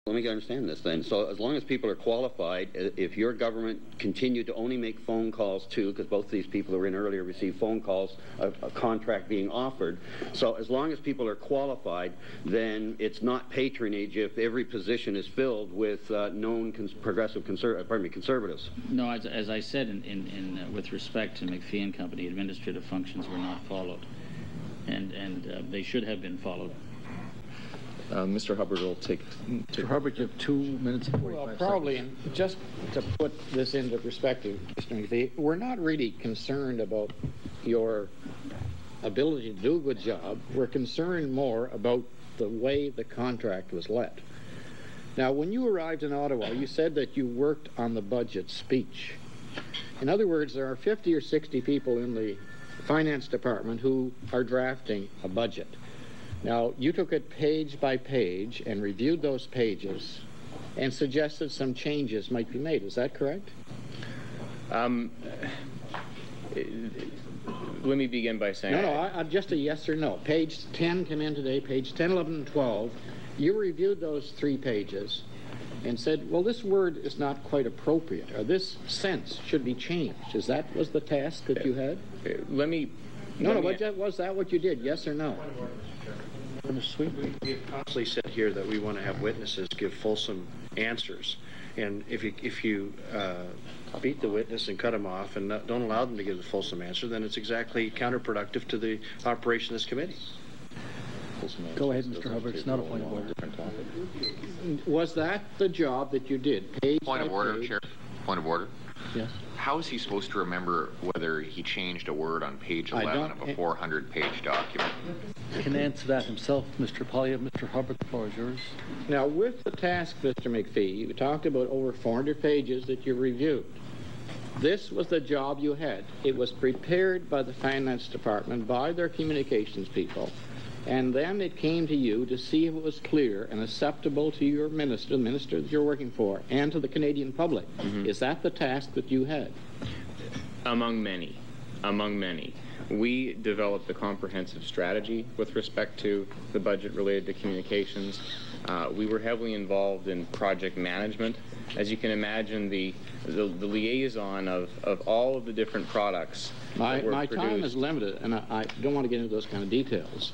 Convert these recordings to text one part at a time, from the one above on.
Let me understand this then. So as long as people are qualified, if your government continued to only make phone calls to, because both these people who were in earlier received phone calls, a contract being offered, so as long as people are qualified, then it's not patronage if every position is filled with known conservatives. No, as I said, with respect to MacPhie and Company, administrative functions were not followed, and they should have been followed. Mr. Hubbard will take... Mr. Hubbard, you have 2 minutes and 45 Well, probably, seconds. and just to put this into perspective, Mr. MacPhie, we're not really concerned about your ability to do a good job. We're concerned more about the way the contract was let. Now, when you arrived in Ottawa, you said that you worked on the budget speech. In other words, there are 50 or 60 people in the finance department who are drafting a budget. Now, you took it page by page and reviewed those pages and suggested some changes might be made. Is that correct? Let me begin by saying... No, just a yes or no. Page 10 came in today, page 10, 11, and 12. You reviewed those 3 pages and said, well, this word is not quite appropriate, or this sense should be changed. Was the task that you had? Was that what you did, yes or no? We've constantly said here that we want to have witnesses give fulsome answers, and if you beat the witness and cut them off and don't allow them to give the fulsome answer, then it's exactly counterproductive to the operation of this committee. Go ahead, Mr. Hubbard. It's not a point of order. Was that the job that you did? Point of order, Chair. Point of order. Yes. How is he supposed to remember whether he changed a word on page 11 of a 400-page document? He can answer that himself, Mr. Polyev. Mr. Hubbard, the floor is yours. Now, with the task, Mr. MacPhie, you talked about over 400 pages that you reviewed. This was the job you had. It was prepared by the finance department, by their communications people, and then it came to you to see if it was clear and acceptable to your minister, the minister that you're working for, and to the Canadian public. Mm-hmm. Is that the task that you had? Among many. Among many. We developed a comprehensive strategy with respect to the budget related to communications. We were heavily involved in project management. As you can imagine, the liaison of all of the different products. My time is limited, and I don't want to get into those kind of details.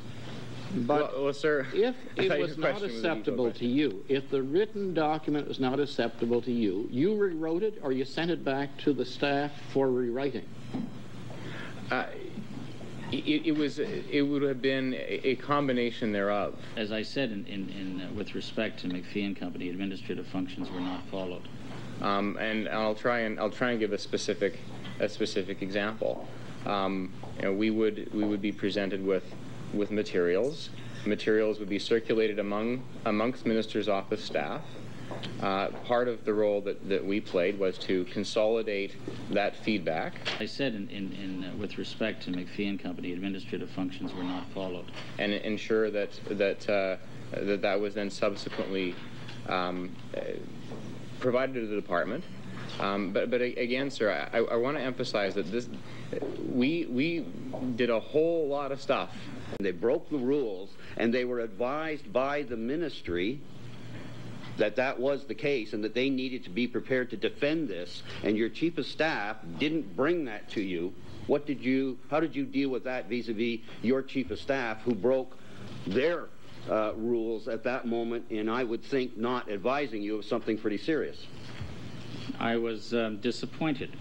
But well, sir, if it was not acceptable to you, if the written document was not acceptable to you, you rewrote it or you sent it back to the staff for rewriting? It would have been a combination thereof. As I said, with respect to MacPhie and Company, administrative functions were not followed. And I'll try and give a specific example. We would be presented with materials. Materials would be circulated amongst ministers' office staff. Part of the role that we played was to consolidate that feedback. I said with respect to MacPhie and Company, administrative functions were not followed. And ensure that was then subsequently provided to the department. But again, sir, I want to emphasize that we did a whole lot of stuff. They broke the rules, and they were advised by the ministry that was the case and that they needed to be prepared to defend this, and your chief of staff didn't bring that to you. How did you deal with that vis-a-vis your chief of staff who broke their rules at that moment, and I would think not advising you of something pretty serious? I was disappointed.